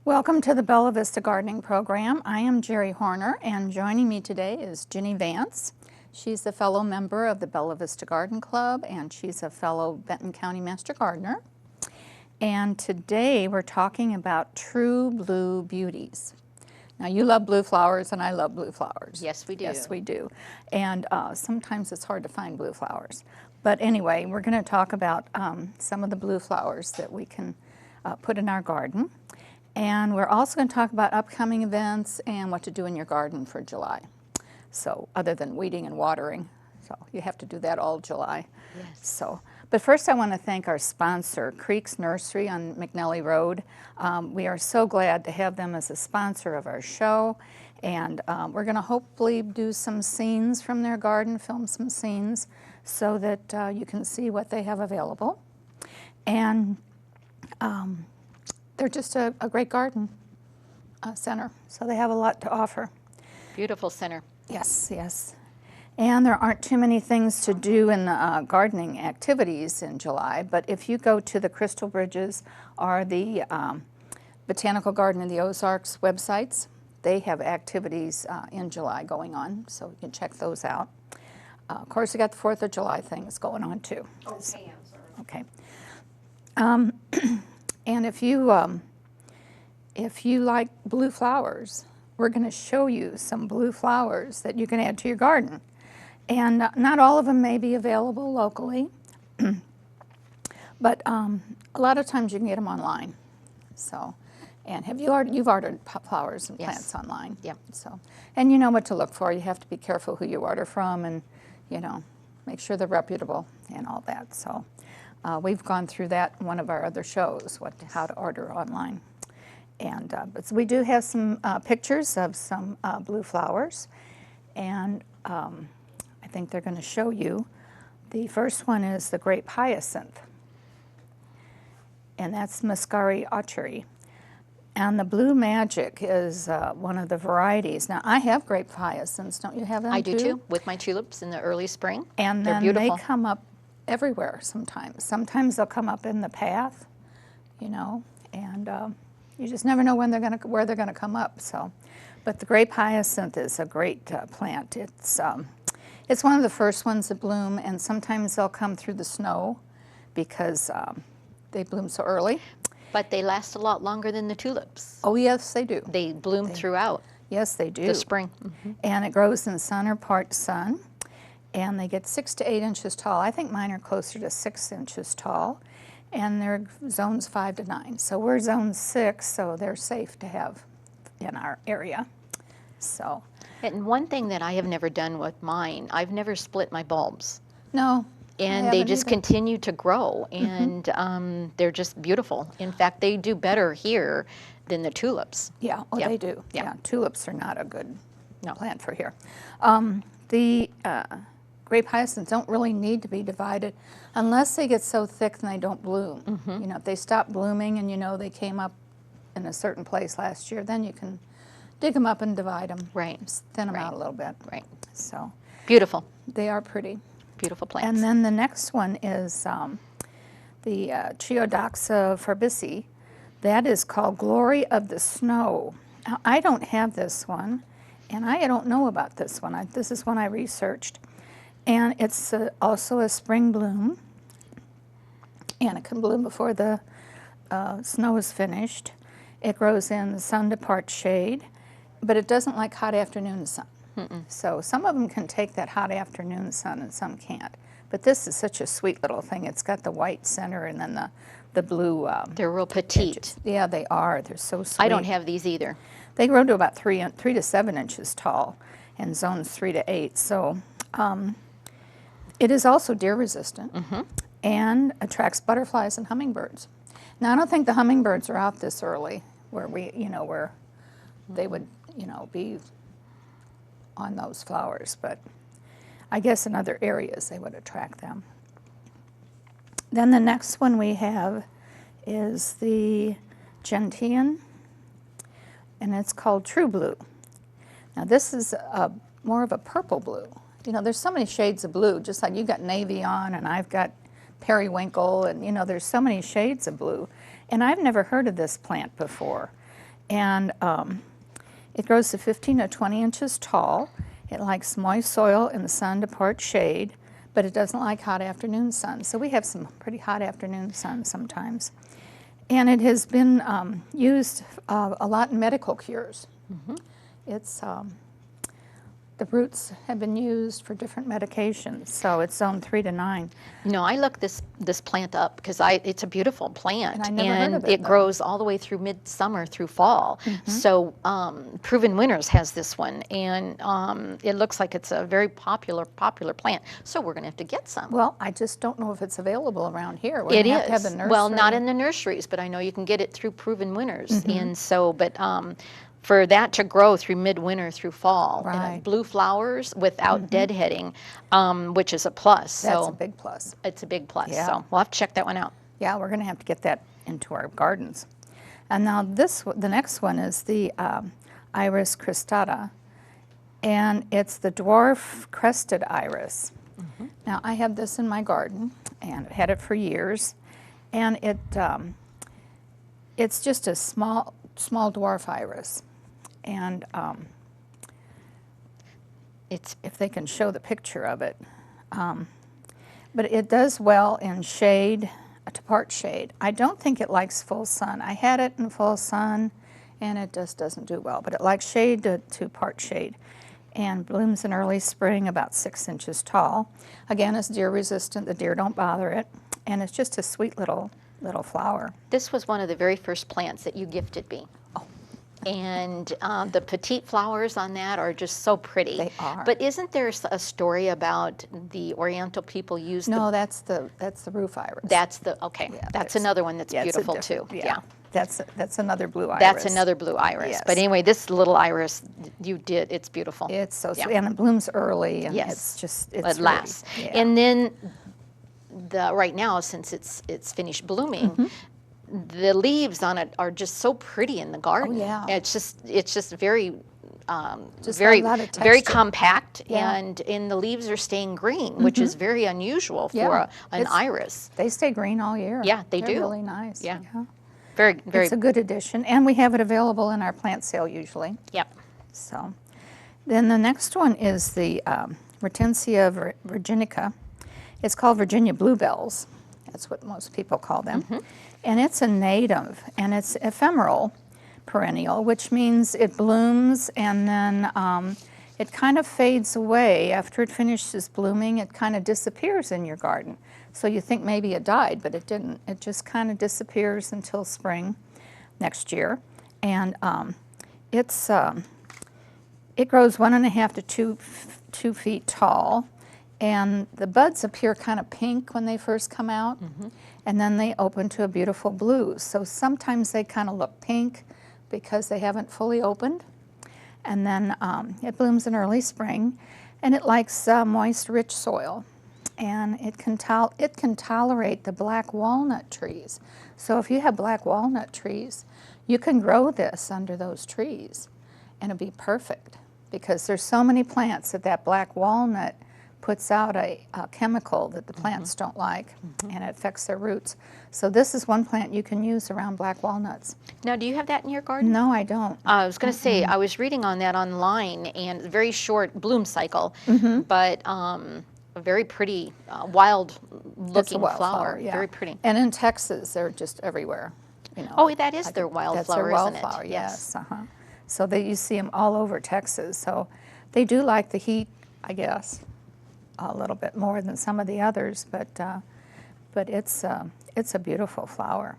Welcome to the Bella Vista Gardening Program. I am Geri Hoerner, and joining me today is Ginny Vance. She's a fellow member of the Bella Vista Garden Club, and she's a fellow Benton County Master Gardener. And today we're talking about true blue beauties. Now you love blue flowers, and I love blue flowers. Yes, we do. Yes, we do. And sometimes it's hard to find blue flowers. But anyway, we're going to talk about some of the blue flowers that we can put in our garden. And we're also going to talk about upcoming events and what to do in your garden for July. So other than weeding and watering, so you have to do that all July. Yes. So, but first I want to thank our sponsor, Creek's Nursery on McNelly Road. We are so glad to have them as a sponsor of our show. And we're going to hopefully do some scenes from their garden, film some scenes, so that you can see what they have available. And they're just a great garden center, so they have a lot to offer. Beautiful center. Yes, yes. And there aren't too many things to do in the gardening activities in July, but if you go to the Crystal Bridges or the Botanical Garden in the Ozarks websites, they have activities in July going on, so you can check those out. Of course, you got the 4th of July things going on too. Okay, I'm sorry. Okay. And if you like blue flowers, we're going to show you some blue flowers that you can add to your garden. And not all of them may be available locally, but a lot of times you can get them online. So, and you've ordered flowers and plants online. Yep. So, and you know what to look for. You have to be careful who you order from, and make sure they're reputable and all that. So. We've gone through that in one of our other shows, how to order online. And but we do have some pictures of some blue flowers, and I think they're going to show you. The first one is the grape hyacinth, and that's Muscari aucheri. And the blue magic is one of the varieties. Now, I have grape hyacinths. Don't you have them I too? do too, with my tulips in the early spring. And they're then beautiful. they come up everywhere sometimes. Sometimes they'll come up in the path, and you just never know where they're gonna come up. So, but the grape hyacinth is a great plant. It's one of the first ones that bloom, and sometimes they'll come through the snow because they bloom so early. But they last a lot longer than the tulips. Oh yes, they do. They bloom throughout Yes, they do. the spring. And it grows in sun or part sun. And they get 6 to 8 inches tall. I think mine are closer to 6 inches tall, and they're zones 5 to 9. So we're zone 6, so they're safe to have in our area. So. And one thing that I have never done with mine, I've never split my bulbs. No. And they just continue to grow, and they're just beautiful. In fact, they do better here than the tulips. Yeah, they do. Yeah, tulips are not a good plant for here. The grape hyacinths don't really need to be divided unless they get so thick and they don't bloom. If they stop blooming and they came up in a certain place last year, then you can dig them up and divide them. Right. Just thin them out a little bit. Right. So Beautiful. they are pretty. Beautiful plants. And then the next one is the Chionodoxa forbesii. That is called Glory of the Snow. Now, I don't have this one, and I don't know about this one. This is one I researched. And it's also a spring bloom, and it can bloom before the snow is finished. It grows in sun to part shade, but it doesn't like hot afternoon sun. So some of them can take that hot afternoon sun and some can't. But this is such a sweet little thing. It's got the white center and then the blue. They're real petite. Edges. Yeah, they are. They're so sweet. I don't have these either. They grow to about 3 to 7 inches tall in zones 3 to 8. So it is also deer resistant and attracts butterflies and hummingbirds. Now, I don't think the hummingbirds are out this early where where they would, be on those flowers, but I guess in other areas they would attract them. Then the next one we have is the Gentian, and it's called True Blue. Now this is more of a purple blue. There's so many shades of blue, just like you've got navy on and I've got periwinkle, and there's so many shades of blue. And I've never heard of this plant before. And it grows to 15 to 20 inches tall. It likes moist soil and the sun to part shade, but it doesn't like hot afternoon sun. So we have some pretty hot afternoon sun sometimes. And it has been used a lot in medical cures. It's the roots have been used for different medications, so it's zone 3 to 9. No, I looked this plant up because it's a beautiful plant, And I never heard of it, though. grows all the way through midsummer through fall. So Proven Winners has this one, and it looks like it's a very popular plant. So we're going to have to get some. Well, I just don't know if it's available around here. We're It gonna is. have to have the nursery. Well, not in the nurseries, but I know you can get it through Proven Winners. And so, but for that to grow through midwinter through fall, and Right. blue flowers without deadheading, which is a plus. That's So a big plus. it's a big plus. Yeah. So we'll have to check that one out. Yeah, we're going to have to get that into our gardens. And now the next one is the Iris crestata, and it's the dwarf crested iris. Now I have this in my garden, and I've had it for years, and it's just a small dwarf iris, and It's if they can show the picture of it. But it does well in shade, to part shade. I don't think it likes full sun. I had it in full sun, and it just doesn't do well. But it likes shade to part shade, and blooms in early spring, about 6 inches tall. Again, it's deer resistant. The deer don't bother it, and it's just a sweet little flower. This was one of the very first plants that you gifted me. And the petite flowers on that are just so pretty. They are. But isn't there a story about the Oriental people used No, that's the roof iris. that's there's- another one that's Yeah, it's a beautiful too. different- Yeah, that's another blue iris. That's another blue iris. Yes. But anyway, this little iris it's beautiful. It's so Yeah. sweet, and it blooms early, and Yes. it's just It really- lasts. yeah. And then right now, since it's finished blooming, the leaves on it are just so pretty in the garden. yeah. It's just very Just very a lot of very texture. compact, Yeah. and the leaves are staying green, which is very unusual for Yeah. an It's- iris. They stay green all year. Yeah, they They're do. really nice. Yeah. Very very It's a good addition, and we have it available in our plant sale usually. yep. So, then the next one is the Hortensia virginica. It's called Virginia bluebells. That's what most people call them. And it's a native, and it's ephemeral perennial, which means it blooms and then it kind of fades away. After it finishes blooming, it kind of disappears in your garden. So you think maybe it died, but it didn't. It just kind of disappears until spring next year. And it grows 1.5 to 2 feet tall. And the buds appear kind of pink when they first come out, and then they open to a beautiful blue. So sometimes they kind of look pink because they haven't fully opened. And then it blooms in early spring, and it likes moist, rich soil. And it can tolerate the black walnut trees. So if you have black walnut trees, you can grow this under those trees, and it'll be perfect because there's so many plants that black walnut puts out a chemical that the plants don't like, and it affects their roots. So this is one plant you can use around black walnuts. Now, do you have that in your garden? No, I don't. I was going to say, I was reading on that online, and very short bloom cycle, but a very pretty It's a wild-looking wildflower, yeah. Very pretty. And in Texas, they're just everywhere. You know, Oh, that is their that's wildflower, their isn't it? wildflower, yes. So you see them all over Texas. So they do like the heat, I guess, a little bit more than some of the others, but it's a beautiful flower.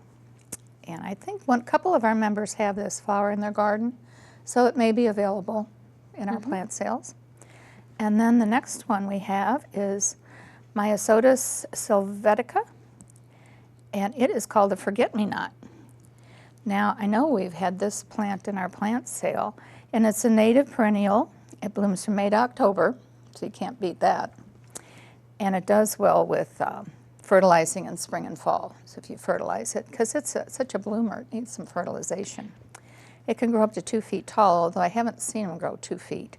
And I think a couple of our members have this flower in their garden, so it may be available in our plant sales. And then the next one we have is Myosotis sylvatica, and it is called the forget-me-not. Now, I know we've had this plant in our plant sale, and it's a native perennial. It blooms from May to October, so you can't beat that. And it does well with fertilizing in spring and fall. So if you fertilize it, because it's such a bloomer, it needs some fertilization. It can grow up to 2 feet tall, although I haven't seen them grow 2 feet.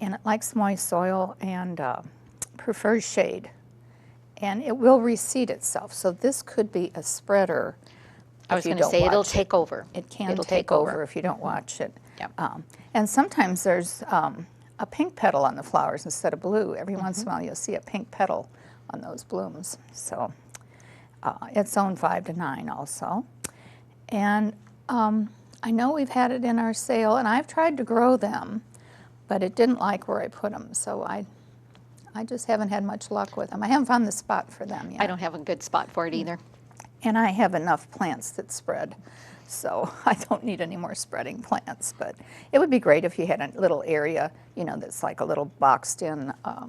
And it likes moist soil and prefers shade. And it will reseed itself. So this could be a spreader I was going to say it'll take over. It can It'll take over if you don't watch it. Yep. And sometimes there's a pink petal on the flowers instead of blue. Every once in a while you'll see a pink petal on those blooms. So it's zone 5 to 9 also. And I know we've had it in our sale, and I've tried to grow them, but it didn't like where I put them. So I just haven't had much luck with them. I haven't found the spot for them yet. I don't have a good spot for it either. And I have enough plants that spread, so I don't need any more spreading plants. But it would be great if you had a little area, you know, that's like a little boxed-in a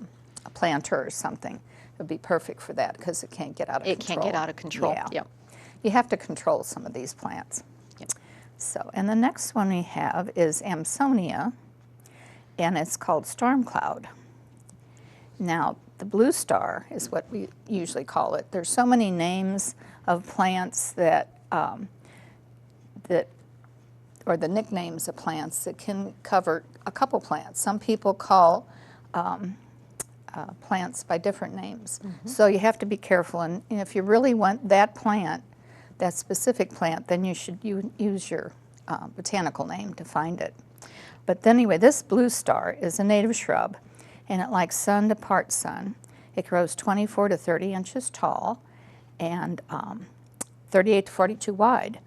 planter or something. It would be perfect for that because it can't get out of control. It can't get out of control. Yeah. Yep. You have to control some of these plants. Yep. So, and the next one we have is Amsonia, and it's called Storm Cloud. Now, the Bluestar is what we usually call it. There's so many names of plants that, or the nicknames of plants that can cover a couple plants. Some people call plants by different names. So you have to be careful, and if you really want that plant, that specific plant, then you should use your botanical name to find it. But anyway, this Bluestar is a native shrub, and it likes sun to part sun. It grows 24 to 30 inches tall and 38 to 42 wide.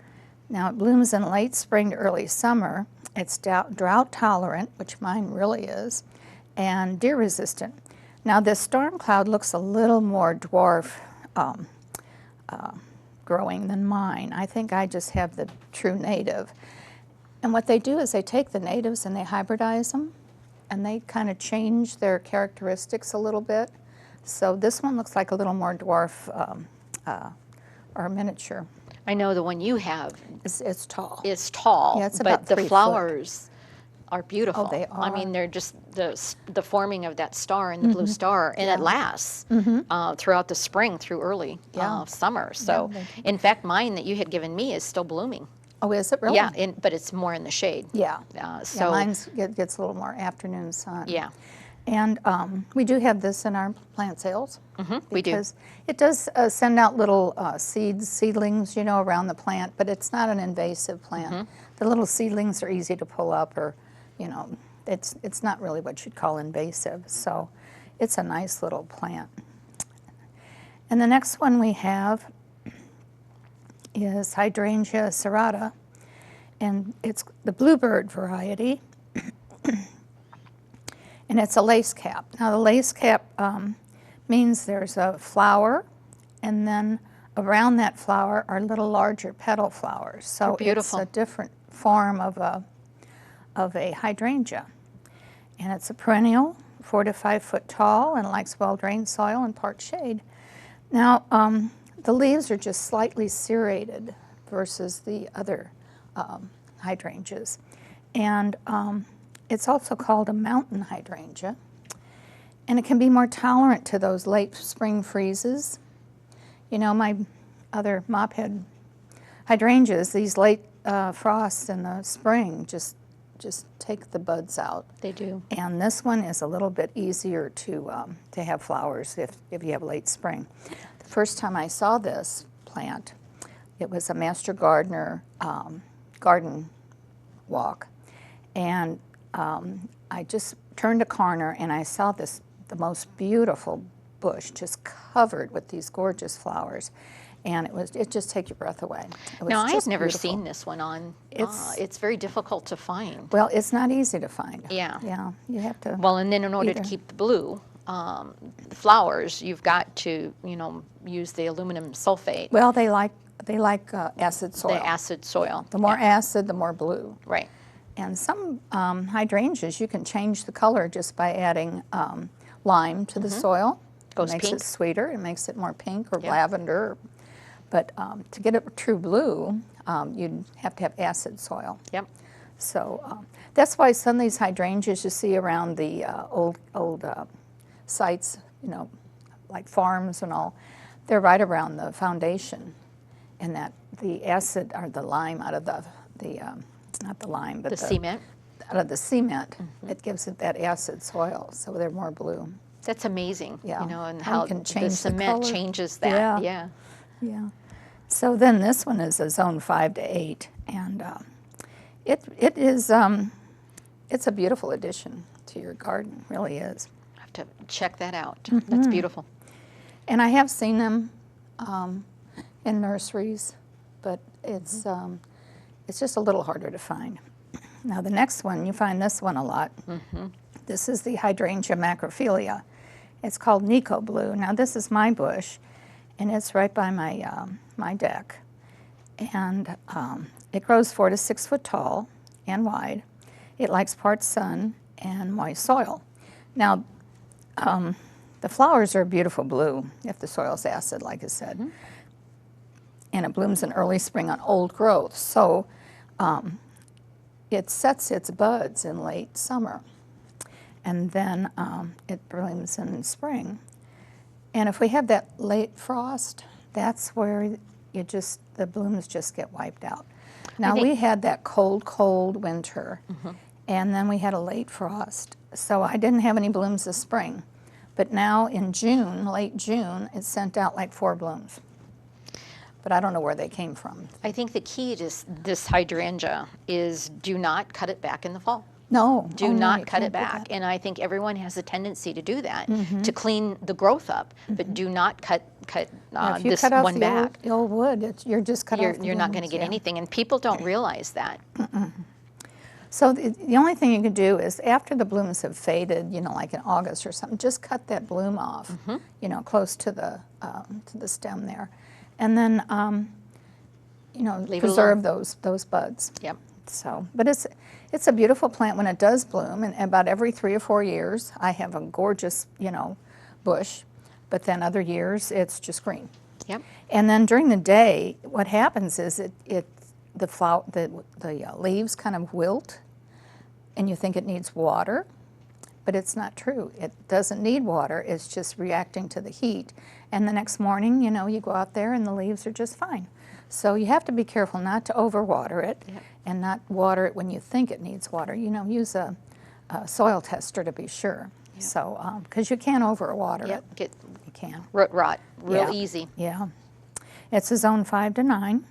Now it blooms in late spring to early summer. It's drought tolerant, which mine really is, and deer resistant. Now this storm cloud looks a little more dwarf growing than mine. I think I just have the true native. And what they do is they take the natives and they hybridize them, and they kind of change their characteristics a little bit. So this one looks like a little more dwarf or miniature. I know the one you have It's tall. is tall, Yeah, it's but about the 3 foot. flowers are beautiful. Oh, they I are. mean, they're just the forming of that star and the blue star, and it lasts throughout the spring through early Yeah. summer. So, they in fact, mine that you had given me is still blooming. Oh, is it really? Yeah, but it's more in the shade. Yeah. So Mine gets a little more afternoon sun. yeah, And we do have this in our plant sales. we do. Because it does send out little seedlings, you know, around the plant, but it's not an invasive plant. The little seedlings are easy to pull up, or, you know, it's not really what you'd call invasive. So it's a nice little plant. And the next one we have is Hydrangea serrata, and it's the Bluebird variety. And it's a Lacecap. Now the Lacecap means there's a flower, and then around that flower are little larger petal flowers. So beautiful. It's a different form of a hydrangea. And it's a perennial, 4 to 5 foot tall, and likes well-drained soil and part shade. Now the leaves are just slightly serrated versus the other hydrangeas. And it's also called a mountain hydrangea, and it can be more tolerant to those late spring freezes. You know, my other mophead hydrangeas, these late frosts in the spring just take the buds out. They do. And this one is a little bit easier to have flowers if you have late spring. The first time I saw this plant, it was a master gardener garden walk, and I just turned a corner and I saw the most beautiful bush just covered with these gorgeous flowers, and it just take your breath away. Now, I've never beautiful. seen this one on. It's very difficult to find. Well, it's not easy to find. Yeah. Yeah, you have to. Well, and then in order to keep the blue, the flowers, you've got to, use the aluminum sulfate. Well, they like acid soil. The acid soil. The more acid, the more blue. Right. And some hydrangeas, you can change the color just by adding lime to the soil. Goes it makes pink. it sweeter. It makes it more pink or lavender. But to get it true blue, you'd have to have acid soil. Yep. So that's why some of these hydrangeas you see around the old sites, like farms and all, they're right around the foundation, and that the acid or the lime out of the not the lime, but The cement. out of the cement, it gives it that acid soil, so they're more blue. That's amazing. Yeah. And How how it can the change the cement color. changes that. Yeah. Yeah. So then this one is a zone 5 to 8, and it is it's a beautiful addition to your garden, really is. I have to check that out. That's beautiful. And I have seen them in nurseries, but it's just a little harder to find. Now the next one, you find this one a lot. This is the Hydrangea macrophilia. It's called Nico Blue. Now this is my bush, and it's right by my my deck, and it grows 4 to 6 foot tall and wide. It likes part sun and moist soil. Now the flowers are a beautiful blue if the soil's acid, like I said, and it blooms in early spring on old growth. So it sets its buds in late summer, and then it blooms in spring. And if we have that late frost, that's where the blooms just get wiped out. Now we had that cold winter, and then we had a late frost, so I didn't have any blooms this spring. But now in June, late June, it sent out like 4 blooms. But I don't know where they came from. I think the key to this hydrangea is do not cut it back in the fall. No. Do not cut it back. And I think everyone has a tendency to do that, to clean the growth up, but do not cut If you this cut off one back. the old wood, you're just cut off the You're not going to blooms, get anything, and people don't realize that. So the only thing you can do is after the blooms have faded, like in August or something, just cut that bloom off, close to the stem there, and then preserve those buds. Yep. So, but it's a beautiful plant when it does bloom, and about every 3 or 4 years I have a gorgeous bush, but then other years it's just green. Yep. And then during the day, what happens is the leaves kind of wilt, and you think it needs water, but it's not true. It doesn't need water. It's just reacting to the heat. And the next morning, you go out there and the leaves are just fine. So you have to be careful not to overwater it, and not water it when you think it needs water. Use a soil tester to be sure. Yep. So, because you can't overwater it. You can. Root rot, real easy. Yeah. It's a zone 5 to 9.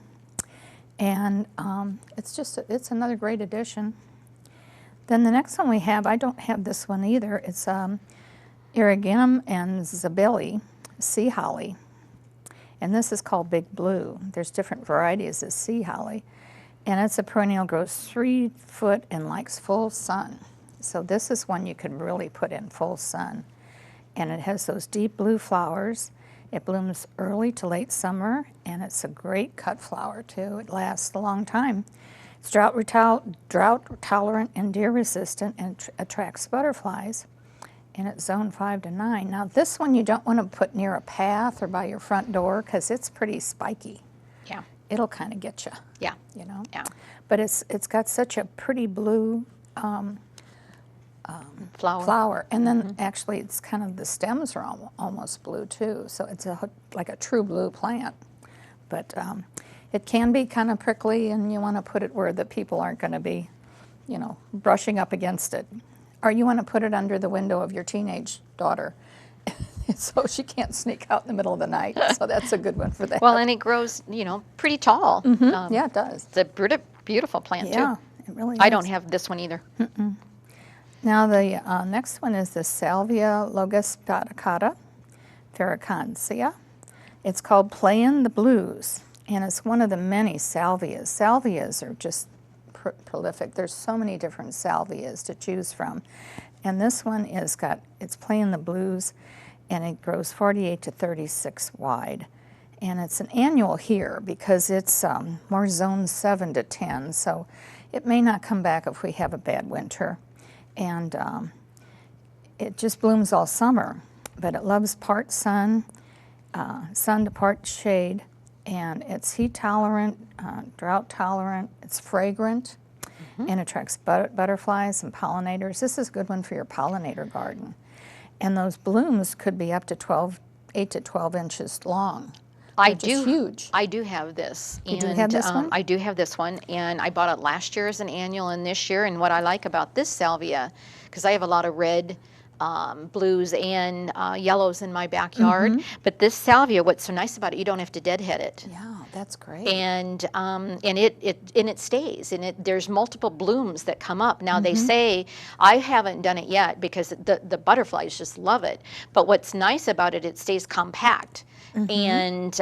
And it's another great addition. Then the next one we have, I don't have this one either. It's Eryngium and zabelii, sea holly. And this is called Big Blue. There's different varieties of sea holly. And it's a perennial, grows 3 foot and likes full sun. So this is one you could really put in full sun. And it has those deep blue flowers. It blooms early to late summer, and it's a great cut flower too. It lasts a long time. It's drought tolerant and deer resistant, and attracts butterflies. And it's zone 5 to 9. Now this one you don't want to put near a path or by your front door because it's pretty spiky. Yeah. It'll kind of get you. Yeah. Yeah. But it's got such a pretty blue flower, and then actually it's kind of the stems are almost blue too. So it's like a true blue plant. But it can be kind of prickly, and you want to put it where the people aren't going to be, brushing up against it. Or you want to put it under the window of your teenage daughter so she can't sneak out in the middle of the night. So that's a good one for that. Well, and it grows, pretty tall. Yeah, it does. It's a beautiful plant, too. Yeah, it really is. I don't have this one either. Now the next one is the Salvia longispicata, farinacea. It's called Playin the Blues, and it's one of the many salvias. Salvias are just prolific. There's so many different salvias to choose from, and this one it's Playin the Blues, and it grows 48 to 36 wide, and it's an annual here because it's more zone 7 to 10, so it may not come back if we have a bad winter. And it just blooms all summer, but it loves part sun, sun to part shade, and it's heat tolerant, drought tolerant, it's fragrant, and attracts butterflies and pollinators. This is a good one for your pollinator garden. And those blooms could be up to 8 to 12 inches long. Huge. I do have this. You do have this one? I do have this one, and I bought it last year as an annual and this year. And what I like about this salvia, because I have a lot of red, blues, and yellows in my backyard, but this salvia, what's so nice about it, you don't have to deadhead it. Yeah. that's great. And it stays, and there's multiple blooms that come up. Now they say, I haven't done it yet because the butterflies just love it. But what's nice about it, it stays compact. And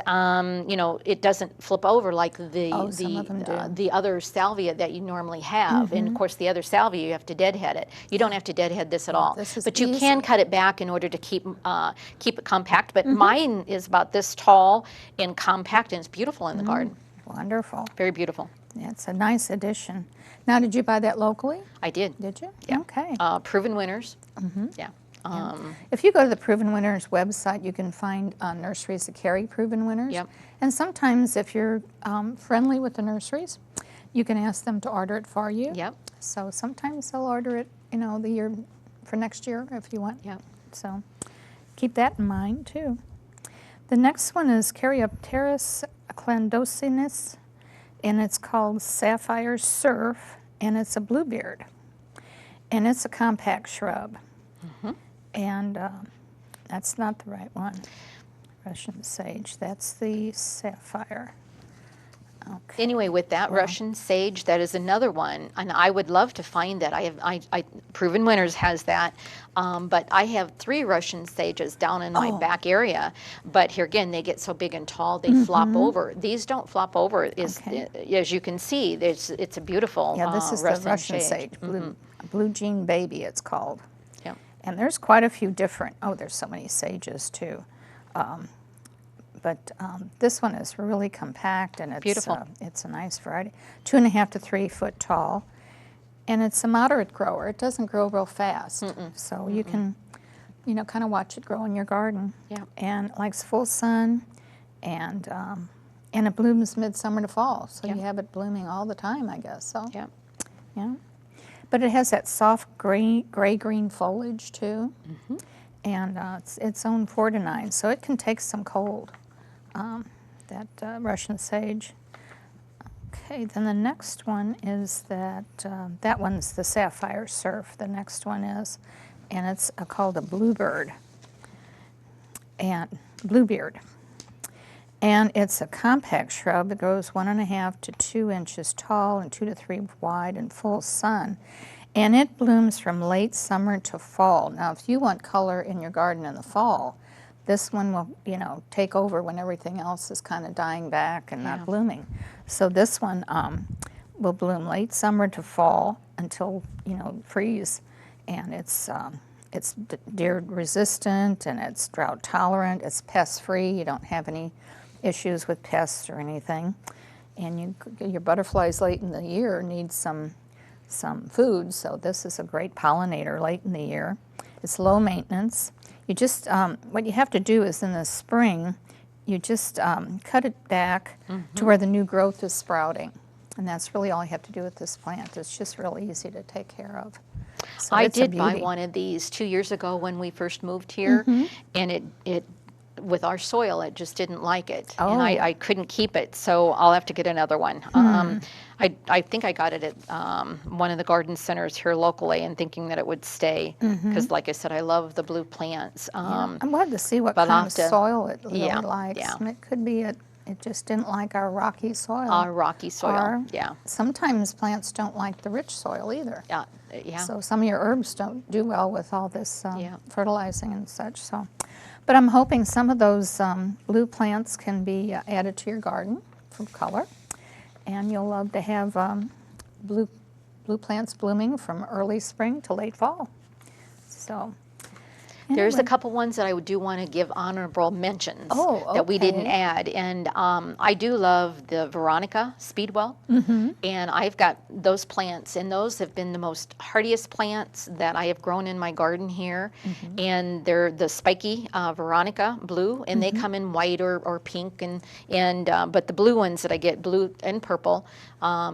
you know, it doesn't flip over like the other salvia that you normally have. And of course, the other salvia you have to deadhead it. You don't have to deadhead this at all. But you can cut it back in order to keep it compact. But mine is about this tall and compact, and it's beautiful in the garden. Wonderful. Very beautiful. Yeah, it's a nice addition. Now, did you buy that locally? I did. Did you? Yeah. Okay. Proven winners. Yeah. If you go to the Proven Winners website, you can find nurseries that carry Proven Winners. Yep. And sometimes, if you're friendly with the nurseries, you can ask them to order it for you. Yep. So sometimes they'll order it, you know, the year for next year if you want. Yep. So keep that in mind too. The next one is Caryopteris clandocinis, and it's called Sapphire Surf, and it's a Bluebird, and it's a compact shrub. And that's not the right one. Russian sage, that's the sapphire. Okay. Anyway, with that Russian sage, that is another one, and I would love to find that. Proven Winners has that, but I have 3 Russian sages down in my back area. But here again, they get so big and tall, they flop over. These don't flop over. As you can see, it's a beautiful this is the Russian sage, Blue Jean Baby, it's called. Yeah. And there's quite a few different. There's so many sages too. But this one is really compact, and it's beautiful. It's a nice variety, 2.5 to 3 foot tall, and it's a moderate grower. It doesn't grow real fast, so you can, you know, kind of watch it grow in your garden. Yeah. And it likes full sun, and it blooms midsummer to fall, so you have it blooming all the time, I guess. So Yeah. yeah, but it has that soft gray-green foliage too, and it's zone 4 to 9, so it can take some cold. That Russian sage. Okay, then the next one is that one's the Sapphire Surf. The next one is, and it's called a Bluebird, and Bluebird. And it's a compact shrub that grows 1.5 to 2 inches tall and 2 to 3 wide in full sun. And it blooms from late summer to fall. Now, if you want color in your garden in the fall, this one will, you know, take over when everything else is kind of dying back and not blooming. So this one will bloom late summer to fall until, you know, freeze. And it's deer resistant, and it's drought tolerant. It's pest free. You don't have any issues with pests or anything. And your butterflies late in the year need some food. So this is a great pollinator late in the year. It's low maintenance. You just, what you have to do is in the spring, you just cut it back to where the new growth is sprouting. And that's really all you have to do with this plant. It's just really easy to take care of. So I did buy one of these 2 years ago when we first moved here, and it with our soil, it just didn't like it, and I couldn't keep it, so I'll have to get another one. I think I got it at one of the garden centers here locally, and thinking that it would stay, because like I said, I love the blue plants. I'm glad to see what kind of soil it really likes. Yeah. And it could be it just didn't like our rocky soil. Our rocky soil, yeah. Sometimes plants don't like the rich soil either. Yeah. So some of your herbs don't do well with all this fertilizing and such. So, but I'm hoping some of those blue plants can be added to your garden for color, and you'll love to have blue plants blooming from early spring to late fall. So. There's a couple ones that I do want to give honorable mentions that we didn't add. And I do love the Veronica Speedwell. And I've got those plants, and those have been the most hardiest plants that I have grown in my garden here. And they're the spiky Veronica blue, and they come in white or pink. But the blue ones that I get, blue and purple, I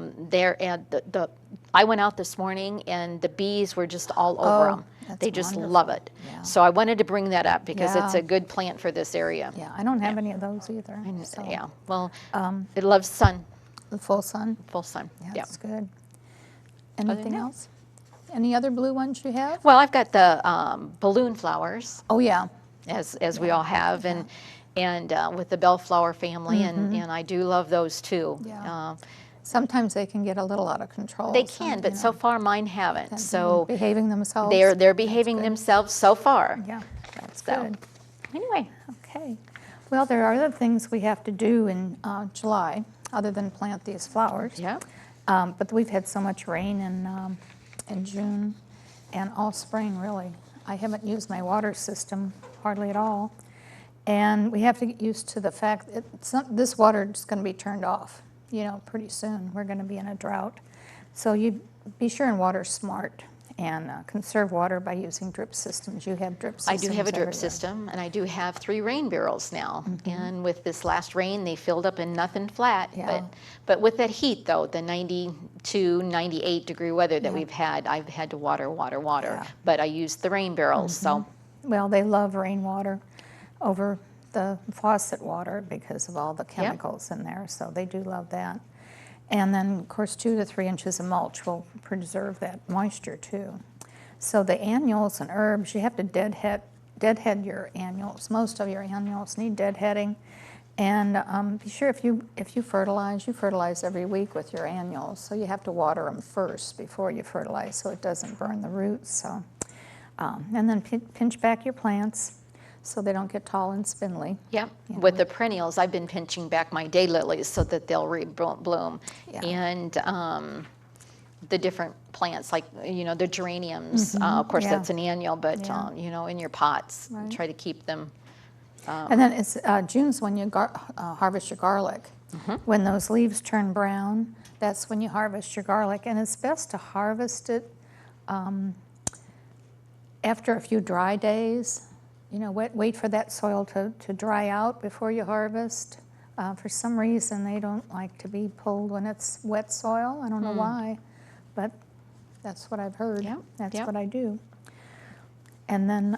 went out this morning, and the bees were just all over them. They just love it. Yeah. So I wanted to bring that up because it's a good plant for this area. Yeah, I don't have any of those either. So. Yeah, well, it loves sun. The full sun? Full sun, yeah. That's good. Anything else? Any other blue ones you have? Well, I've got the balloon flowers. Oh, yeah. As we all have. and with the bellflower family, and I do love those too. Yeah. Sometimes they can get a little out of control. They can, but so far mine haven't. So behaving themselves. they're behaving themselves so far. Yeah, that's So, good. anyway, Okay. Well, there are other things we have to do in July other than plant these flowers. yeah. But we've had so much rain in June and all spring, really. I haven't used my water system hardly at all. And we have to get used to the fact that this water is going to be turned off, pretty soon. We're going to be in a drought. So you be sure and water smart and conserve water by using drip systems. You have drip I systems do have a drip everywhere. system, and I do have 3 rain barrels now. And with this last rain, they filled up and nothing flat. Yeah. But with that heat, though, the 92, 98 degree weather that we've had, I've had to water. Yeah. But I used the rain barrels, so. Well, they love rainwater over the faucet water because of all the chemicals in there, so they do love that. And then, of course, 2 to 3 inches of mulch will preserve that moisture too. So the annuals and herbs, you have to deadhead your annuals. Most of your annuals need deadheading. And be sure if you fertilize every week with your annuals. So you have to water them first before you fertilize so it doesn't burn the roots. So, and then pinch back your plants so they don't get tall and spindly. Yeah, with the perennials, I've been pinching back my daylilies so that they'll rebloom. Yeah. And the different plants, like, the geraniums, of course, Yeah. that's an annual, but, in your pots, Right. try to keep them. And then it's June's when you harvest your garlic. When those leaves turn brown, that's when you harvest your garlic. And it's best to harvest it after a few dry days. Wait for that soil to dry out before you harvest. For some reason, they don't like to be pulled when it's wet soil. I don't know why, but that's what I've heard. Yeah, That's yeah. what I do. And then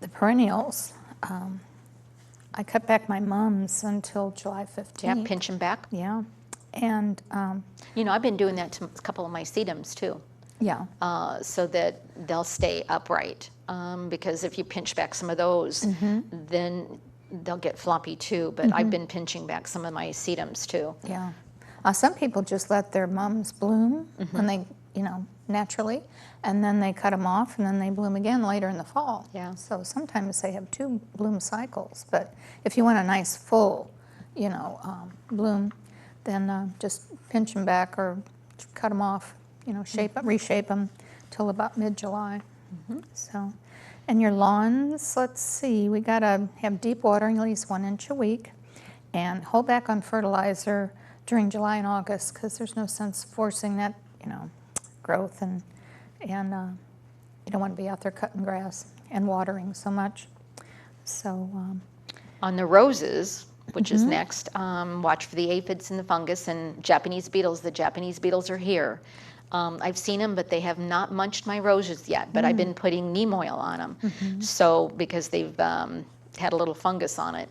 the perennials, I cut back my mums until July 15th. Yeah, pinch them back. Yeah. And, I've been doing that to a couple of my sedums, too. yeah. So that they'll stay upright. Because if you pinch back some of those, then they'll get floppy too. But I've been pinching back some of my sedums too. Yeah. Some people just let their mums bloom when they, naturally, and then they cut them off and then they bloom again later in the fall. Yeah. So sometimes they have 2 bloom cycles. But if you want a nice full, bloom, then just pinch them back or cut them off, reshape them till about mid-July. So, and your lawns, let's see, we gotta have deep watering at least 1 inch a week and hold back on fertilizer during July and August because there's no sense forcing that, growth and you don't want to be out there cutting grass and watering so much. So, On the roses, which is next, watch for the aphids and the fungus and Japanese beetles. The Japanese beetles are here. I've seen them, but they have not munched my roses yet. But I've been putting neem oil on them, so because they've had a little fungus on it.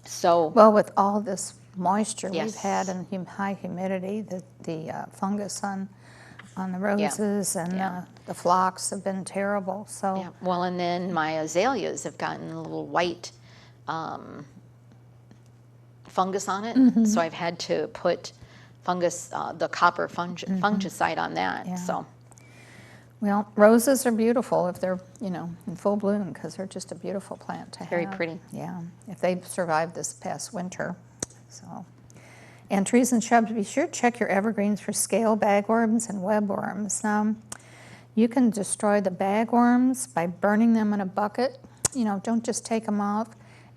So well, with all this moisture we've Yes. had and high humidity, the fungus on the roses and the phlox have been terrible. So yeah. Well, and then my azaleas have gotten a little white fungus on it, so I've had to put the copper fungicide on that. Yeah. So well, roses are beautiful if they're, in full bloom because they're just a beautiful plant to have. Very pretty. Yeah, if they've survived this past winter. So, and trees and shrubs, be sure to check your evergreens for scale bagworms and webworms. You can destroy the bagworms by burning them in a bucket. Don't just take them off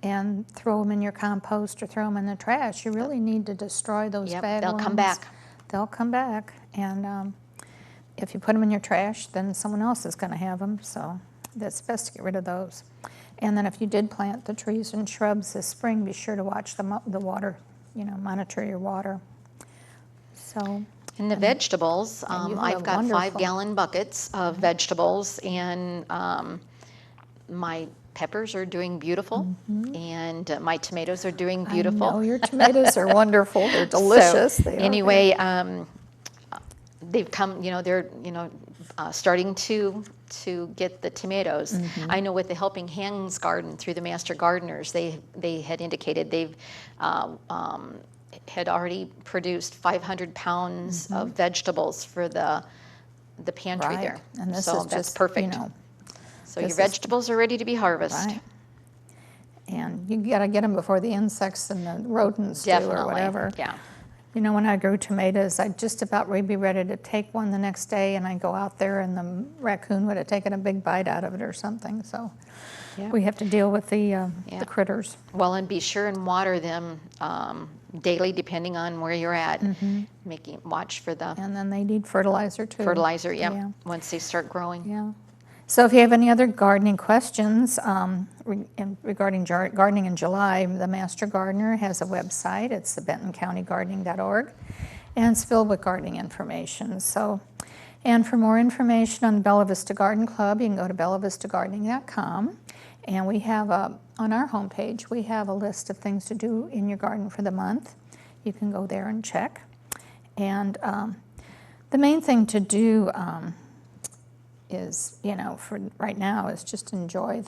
and throw them in your compost or throw them in the trash. You really need to destroy those bagworms. they'll come back. They'll come back, and if you put them in your trash, then someone else is going to have them, so that's best to get rid of those. And then if you did plant the trees and shrubs this spring, be sure to watch the water, monitor your water. So, And the vegetables, you have I've a got wonderful- 5-gallon buckets of vegetables, and my peppers are doing beautiful, and my tomatoes are doing beautiful. I know your tomatoes are wonderful. They're delicious. They are Anyway, they've come, they're, starting to to get the tomatoes. I know with the Helping Hands Garden through the Master Gardeners, they had indicated they've had already produced 500 pounds of vegetables for the pantry Right. there. And this so is that's just, perfect. you know, So your this is- vegetables are ready to be harvested. right. And you got to get them before the insects and the rodents Definitely. do or whatever. Yeah. You know, when I grew tomatoes, I'd just about be ready to take one the next day, and I'd go out there, and the raccoon would have taken a big bite out of it or something. So Yeah. we have to deal with the critters. Well, and be sure and water them daily, depending on where you're at. Watch for the And then they need fertilizer too. fertilizer. Yep. Yeah. Once they start growing. Yeah. So if you have any other gardening questions regarding gardening in July, the Master Gardener has a website. It's the bentoncountygardening.org, and it's filled with gardening information. So, and for more information on the Bella Vista Garden Club, you can go to bellavistagardening.com, and we have on our homepage we have a list of things to do in your garden for the month. You can go there and check. And the main thing to do is, you know, for right now is just enjoy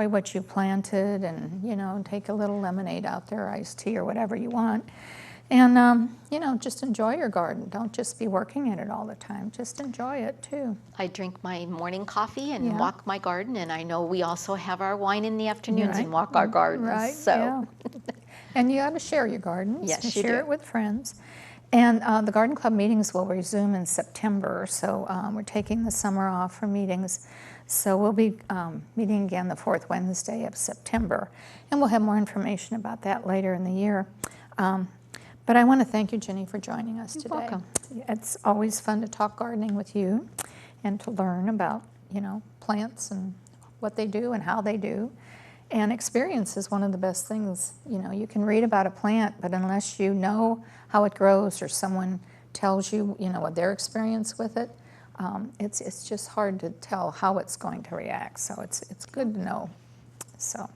what you planted, and, you know, take a little lemonade out there, iced tea or whatever you want, and you know, just enjoy your garden. Don't just be working at it all the time. Just enjoy it too. I drink my morning coffee and Yeah. walk my garden, and I know we also have our wine in the afternoons Right. and walk our gardens. Right. So Yeah. And you got to share your gardens. Yes, and you share do. it with friends. And the Garden Club meetings will resume in September, so we're taking the summer off for meetings. So we'll be meeting again the fourth Wednesday of September, and we'll have more information about that later in the year. But I want to thank you, Ginny, for joining us today. welcome. It's always fun to talk gardening with you and to learn about, you know, plants and what they do and how they do. And experience is one of the best things. You know, you can read about a plant, but unless you know how it grows or someone tells you, you know, what their experience with it, it's just hard to tell how it's going to react. So it's good to know. So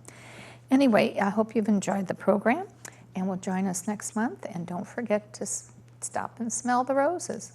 anyway, I hope you've enjoyed the program, and will join us next month. And don't forget to stop and smell the roses.